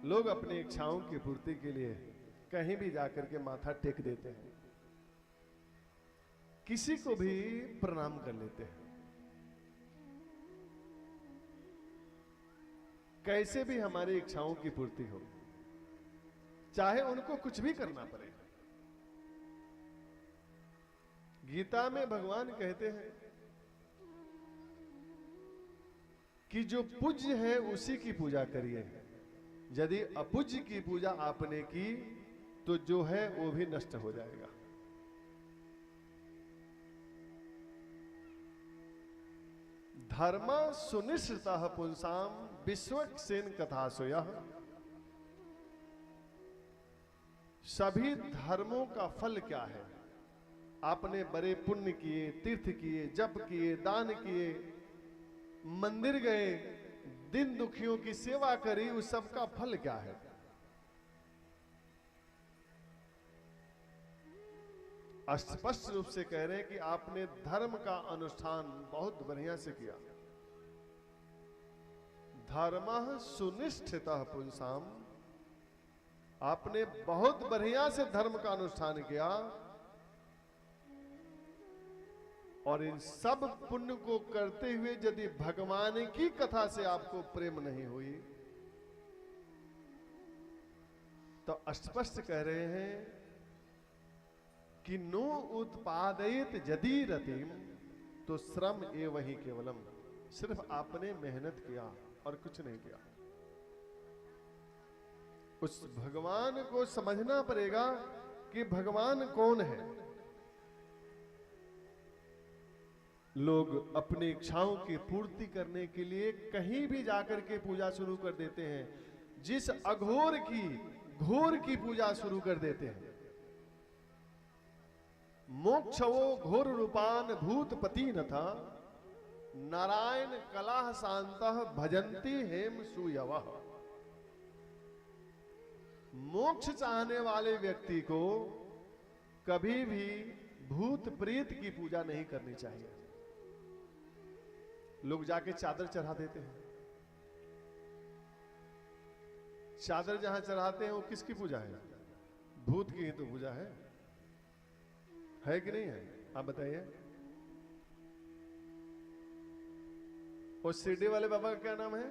लोग अपनी इच्छाओं की पूर्ति के लिए कहीं भी जाकर के माथा टेक देते हैं, किसी को भी प्रणाम कर लेते हैं, कैसे भी हमारी इच्छाओं की पूर्ति हो, चाहे उनको कुछ भी करना पड़े। गीता में भगवान कहते हैं कि जो पूज्य है उसी की पूजा करिए, यदि अपूज्य की पूजा आपने की तो जो है वो भी नष्ट हो जाएगा। धर्म सुनिश्चितः पुंसाम विश्वक्सेन कथासुयः। सभी धर्मों का फल क्या है? आपने बड़े पुण्य किए, तीर्थ किए, जप किए, दान किए, मंदिर गए, दिन दुखियों की सेवा करी, उस सब का फल क्या है? स्पष्ट रूप से कह रहे हैं कि आपने धर्म का अनुष्ठान बहुत बढ़िया से किया। धर्मः सुनिष्ठितः पुंसाम, आपने बहुत बढ़िया से धर्म का अनुष्ठान किया, और इन सब पुण्य को करते हुए यदि भगवान की कथा से आपको प्रेम नहीं हुई तो स्पष्ट कह रहे हैं कि नो उत्पादित यदि रतिम, तो श्रम एवं ही केवलम, सिर्फ आपने मेहनत किया और कुछ नहीं किया। उस भगवान को समझना पड़ेगा कि भगवान कौन है। लोग अपनी इच्छाओं की पूर्ति करने के लिए कहीं भी जाकर के पूजा शुरू कर देते हैं, जिस अघोर की घोर की पूजा शुरू कर देते हैं। मोक्षवो घोर रूपान भूतपति न था, नारायण कलाह शांतः भजंती हेम सुयवः। मोक्ष चाहने वाले व्यक्ति को कभी भी भूत प्रेत की पूजा नहीं करनी चाहिए। लोग जाके चादर चढ़ा देते हैं। चादर जहां चढ़ाते हैं वो किसकी पूजा है? भूत की ही तो पूजा है कि नहीं है? आप बताइए। और शिरडी वाले बाबा का क्या नाम है?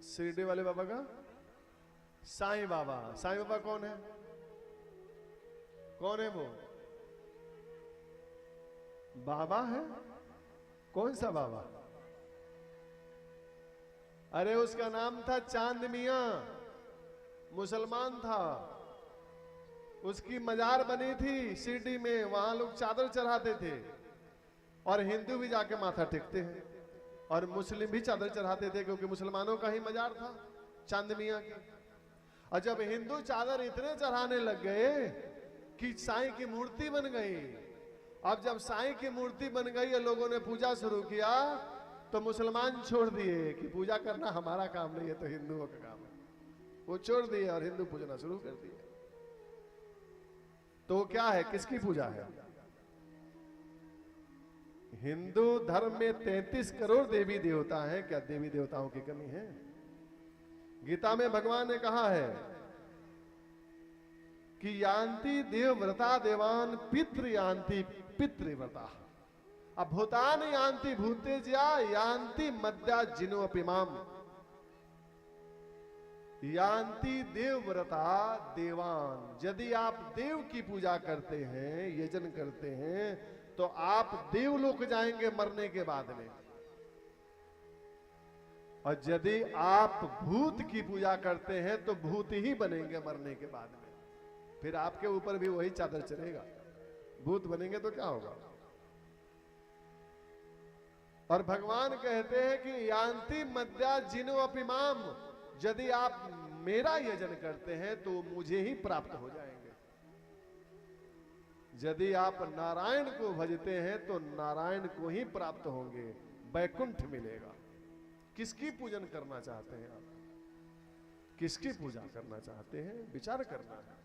शिरडी वाले बाबा का साईं बाबा। साईं बाबा कौन है? कौन है वो? बाबा है? कौन सा बाबा? अरे उसका नाम था चांद मियां, मुसलमान था। उसकी मजार बनी थी शिरडी में, वहां लोग चादर चढ़ाते थे, और हिंदू भी जाके माथा टेकते हैं, और मुस्लिम भी चादर चढ़ाते थे, क्योंकि मुसलमानों का ही मजार था चांद मियां की। और जब हिंदू चादर इतने चढ़ाने लग गए कि साईं की मूर्ति बन गई, अब जब साईं की मूर्ति बन गई और लोगों ने पूजा शुरू किया, तो मुसलमान छोड़ दिए कि पूजा करना हमारा काम नहीं है, तो हिंदुओं का काम है। वो छोड़ दिए और हिंदू पूजना शुरू कर दिए। तो क्या है? किसकी पूजा है? हिंदू धर्म में 33 करोड़ देवी देवता हैं। क्या देवी देवताओं की कमी है? गीता में भगवान ने कहा है कि यान्ति देवव्रता देवान, पितृ यान्ति पितृव्रता, अब भूतान यान्ति भूतेज्या, यान्ति मद्या जिनोपिमाम। यान्ति देवव्रता देवान, यदि आप देव की पूजा करते हैं, यजन करते हैं, तो आप देवलोक जाएंगे मरने के बाद में। और यदि आप भूत की पूजा करते हैं तो भूत ही बनेंगे मरने के बाद में। फिर आपके ऊपर भी वही चादर चढ़ेगा। भूत बनेंगे तो क्या होगा? और भगवान कहते हैं कि यान्ति मद्या जिनो अपिमाम, यदि आप मेरा यजन करते हैं तो मुझे ही प्राप्त हो जाएंगे। यदि आप नारायण को भजते हैं तो नारायण को ही प्राप्त होंगे, वैकुंठ मिलेगा। किसकी पूजन करना चाहते हैं आप? किसकी पूजा करना चाहते हैं? विचार करना है।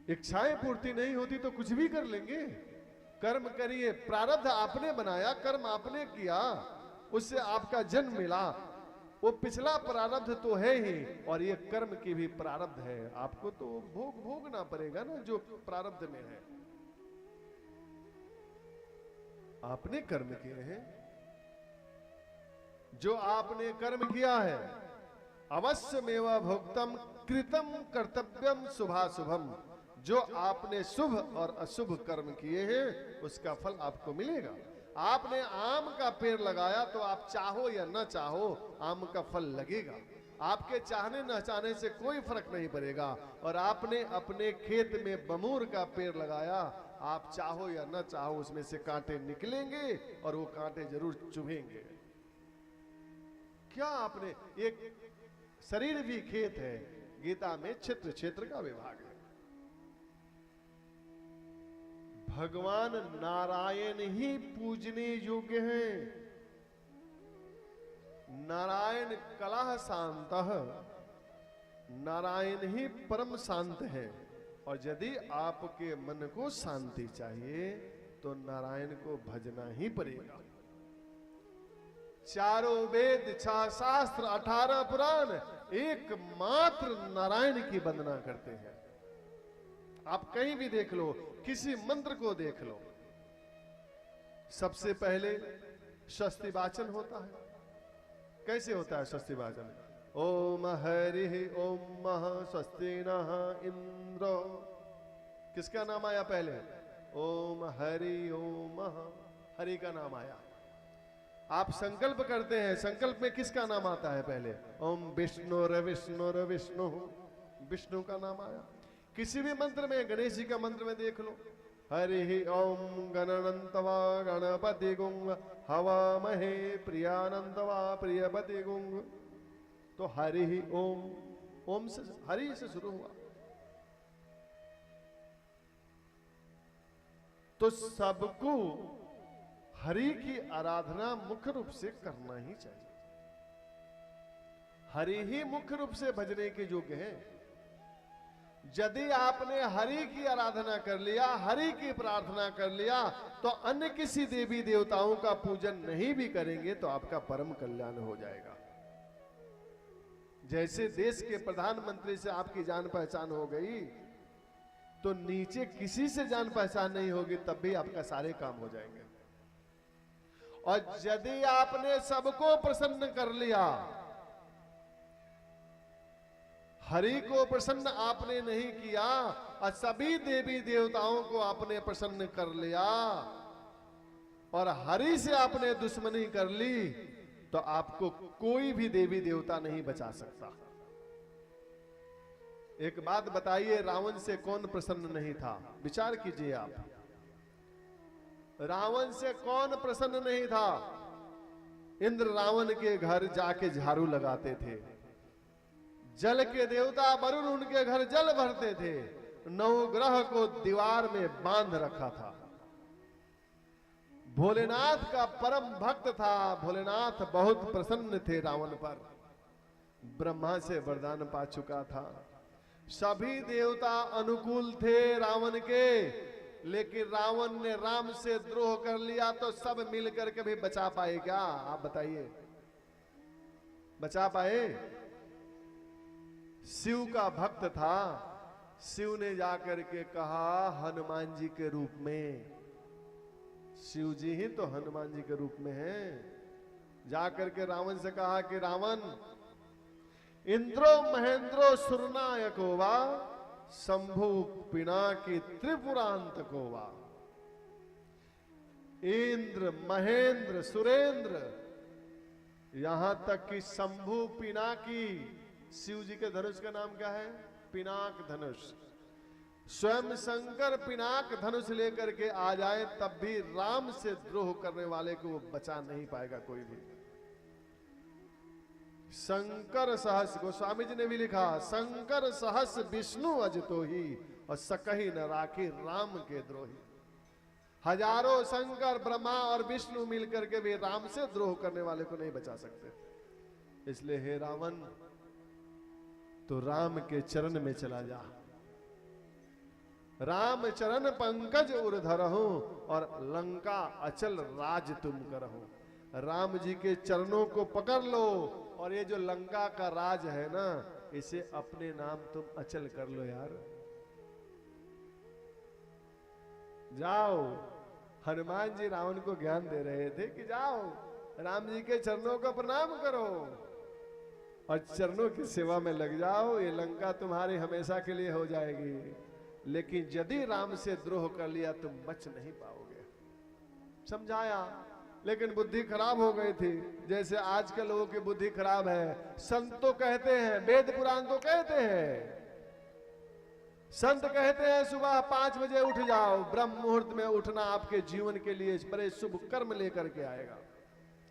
इच्छाएं पूर्ति नहीं होती तो कुछ भी कर लेंगे। कर्म करिए, प्रारब्ध आपने बनाया, कर्म आपने किया, उससे आपका जन्म मिला। वो पिछला प्रारब्ध तो है ही, और ये कर्म की भी प्रारब्ध है। आपको तो भोगना पड़ेगा ना जो प्रारब्ध में है। आपने कर्म किए हैं, जो आपने कर्म किया है, अवश्यमेव भोक्तम कृतम कर्तव्यम शुभाशुभम। जो आपने शुभ और अशुभ कर्म किए हैं उसका फल आपको मिलेगा। आपने आम का पेड़ लगाया तो आप चाहो या न चाहो आम का फल लगेगा। आपके चाहने न चाहने से कोई फर्क नहीं पड़ेगा। और आपने अपने खेत में बमूर का पेड़ लगाया, आप चाहो या न चाहो उसमें से कांटे निकलेंगे और वो कांटे जरूर चुभेंगे। क्या आपने, एक शरीर भी खेत है। गीता में क्षेत्र क्षेत्र का विभाग है। भगवान नारायण ही पूजने योग्य हैं। नारायण कलह शांतः, नारायण ही परम शांत है। और यदि आपके मन को शांति चाहिए तो नारायण को भजना ही पड़ेगा। चारों वेद, 6 शास्त्र, 18 पुराण एकमात्र नारायण की वंदना करते हैं। आप कहीं भी देख लो, किसी मंत्र को देख लो, सबसे पहले स्वस्ति वाचन होता है। कैसे होता है स्वस्ति वाचन? ओम हरि ओम मह स्वस्ति नः इंद्रो। किसका नाम आया पहले? ओम हरि ओम मह, हरि का नाम आया। आप संकल्प करते हैं, संकल्प में किसका नाम आता है पहले? ओम विष्णुर विष्णुर विष्णु, विष्णु का नाम आया। किसी भी मंत्र में, गणेश जी का मंत्र में देख लो, हरि ओम गणनंतवा गणपति गुंग हवामहे प्रियानंदवा प्रियपति गुंग। तो हरि ओम, ओम से, हरि से शुरू हुआ। तो सबको हरि की आराधना मुख्य रूप से करना ही चाहिए। हरि ही मुख्य रूप से भजने के योग्य है। यदि आपने हरि की आराधना कर लिया, हरि की प्रार्थना कर लिया, तो अन्य किसी देवी देवताओं का पूजन नहीं भी करेंगे तो आपका परम कल्याण हो जाएगा। जैसे देश के प्रधानमंत्री से आपकी जान पहचान हो गई, तो नीचे किसी से जान पहचान नहीं होगी तब भी आपका सारे काम हो जाएंगे। और यदि आपने सबको प्रसन्न कर लिया, हरि को प्रसन्न आपने नहीं किया और सभी देवी देवताओं को आपने प्रसन्न कर लिया और हरि से आपने दुश्मनी कर ली, तो आपको कोई भी देवी देवता नहीं बचा सकता। एक बात बताइए, रावण से कौन प्रसन्न नहीं था? विचार कीजिए आप, रावण से कौन प्रसन्न नहीं था? इंद्र रावण के घर जाके झाड़ू लगाते थे, जल के देवता वरुण उनके घर जल भरते थे, नवग्रह को दीवार में बांध रखा था। भोलेनाथ का परम भक्त था, भोलेनाथ बहुत प्रसन्न थे रावण पर, ब्रह्मा से वरदान पा चुका था, सभी देवता अनुकूल थे रावण के, लेकिन रावण ने राम से द्रोह कर लिया तो सब मिलकर के भी बचा पाए क्या? आप बताइए, बचा पाए? शिव का भक्त था, शिव ने जाकर के कहा हनुमान जी के रूप में, शिव जी ही तो हनुमान जी के रूप में हैं, जाकर के रावण से कहा कि रावण, इंद्रो महेंद्रो सुरनायको वा शंभु पिनाकी त्रिपुरांत को वा। इंद्र, महेंद्र, सुरेंद्र, यहां तक कि शंभु पिनाकी, शिव जी के धनुष का नाम क्या है? पिनाक धनुष। स्वयं शंकर पिनाक धनुष लेकर के आ जाए तब भी राम से द्रोह करने वाले को बचा नहीं पाएगा कोई भी। शंकर सहस, गोस्वामी जी ने भी लिखा, शंकर सहस विष्णु अजतो ही और सकही न राखी राम के द्रोही। हजारों शंकर, ब्रह्मा और विष्णु मिलकर के भी राम से द्रोह करने वाले को नहीं बचा सकते। इसलिए हे रावण, तो राम के चरण में चला जा, राम चरण पंकज उर्धरहु और लंका अचल राज तुम करहु। राम जी के चरणों को पकड़ लो और ये जो लंका का राज है ना, इसे अपने नाम तुम अचल कर लो यार। जाओ, हनुमान जी रावण को ज्ञान दे रहे थे कि जाओ राम जी के चरणों को प्रणाम करो और चरणों की सेवा में लग जाओ, ये लंका तुम्हारी हमेशा के लिए हो जाएगी। लेकिन यदि राम से द्रोह कर लिया तुम बच नहीं पाओगे। समझाया, लेकिन बुद्धि खराब हो गई थी। जैसे आज के लोगों की बुद्धि खराब है। संत तो कहते हैं, वेद पुराण तो कहते हैं, संत कहते हैं सुबह 5 बजे उठ जाओ। ब्रह्म मुहूर्त में उठना आपके जीवन के लिए बड़े शुभ कर्म लेकर के आएगा,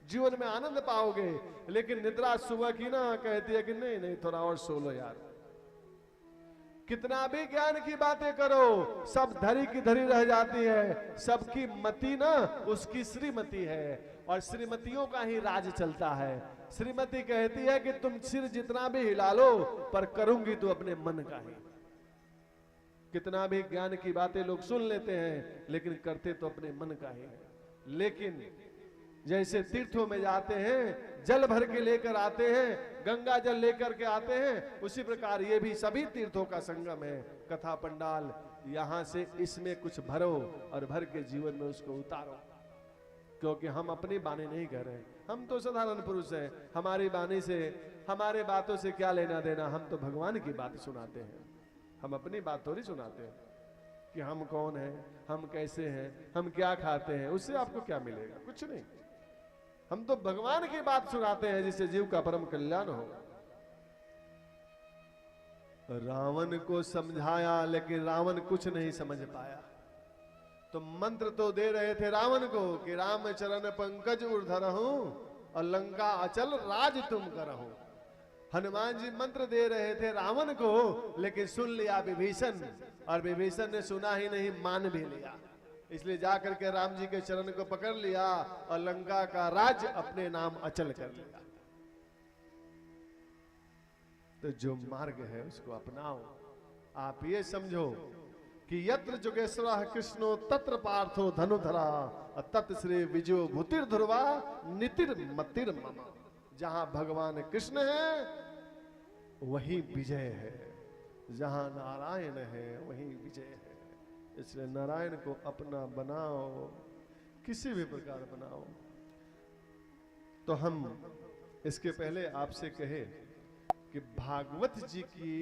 जीवन में आनंद पाओगे। लेकिन निद्रा सुबह की ना कहती है कि नहीं नहीं थोड़ा और सो लो यार। कितना भी ज्ञान की बातें करो, सब धरी की धरी रह जाती है। सबकी मति ना उसकी श्रीमती है, और श्रीमतियों का ही राज चलता है। श्रीमती कहती है कि तुम सिर जितना भी हिला लो, पर करूंगी तो अपने मन का ही। कितना भी ज्ञान की बातें लोग सुन लेते हैं, लेकिन करते तो अपने मन का ही है। लेकिन जैसे तीर्थों में जाते हैं, जल भर के लेकर आते हैं, गंगा जल लेकर के आते हैं, उसी प्रकार ये भी सभी तीर्थों का संगम है। कथा पंडाल, यहां से इसमें कुछ भरो और भर के जीवन में उसको उतारो। क्योंकि हम अपनी बानी नहीं कर रहे, हम तो साधारण पुरुष हैं। हमारी बानी से, हमारे बातों से क्या लेना देना। हम तो भगवान की बात सुनाते हैं, हम अपनी बात थोड़ी सुनाते हैं कि हम कौन हैं, हम कैसे हैं, हम क्या खाते हैं। उससे आपको क्या मिलेगा? कुछ नहीं। हम तो भगवान की बात सुनाते हैं जिससे जीव का परम कल्याण हो। रावण को समझाया, लेकिन रावण कुछ नहीं समझ पाया। तो मंत्र तो दे रहे थे रावण को कि राम चरण पंकज उर्धरहु और लंका अचल राज तुम करहु। हनुमान जी मंत्र दे रहे थे रावण को, लेकिन सुन लिया विभीषण, और विभीषण ने सुना ही नहीं, मान भी लिया। इसलिए जाकर के राम जी के चरण को पकड़ लिया और लंका का राज अपने नाम अचल कर लिया। तो जो मार्ग है उसको अपनाओ। आप ये समझो कि यत्र जुगेश्वर कृष्णो तत्र पार्थो धनुधरा तत् श्री विजयो भूतिर ध्रुवा नितिर मतिर मम। जहां भगवान कृष्ण है वही विजय है, जहां नारायण है वही विजय है। इसलिए नारायण को अपना बनाओ, किसी भी प्रकार बनाओ। तो हम इसके पहले आपसे कहे कि भागवत जी की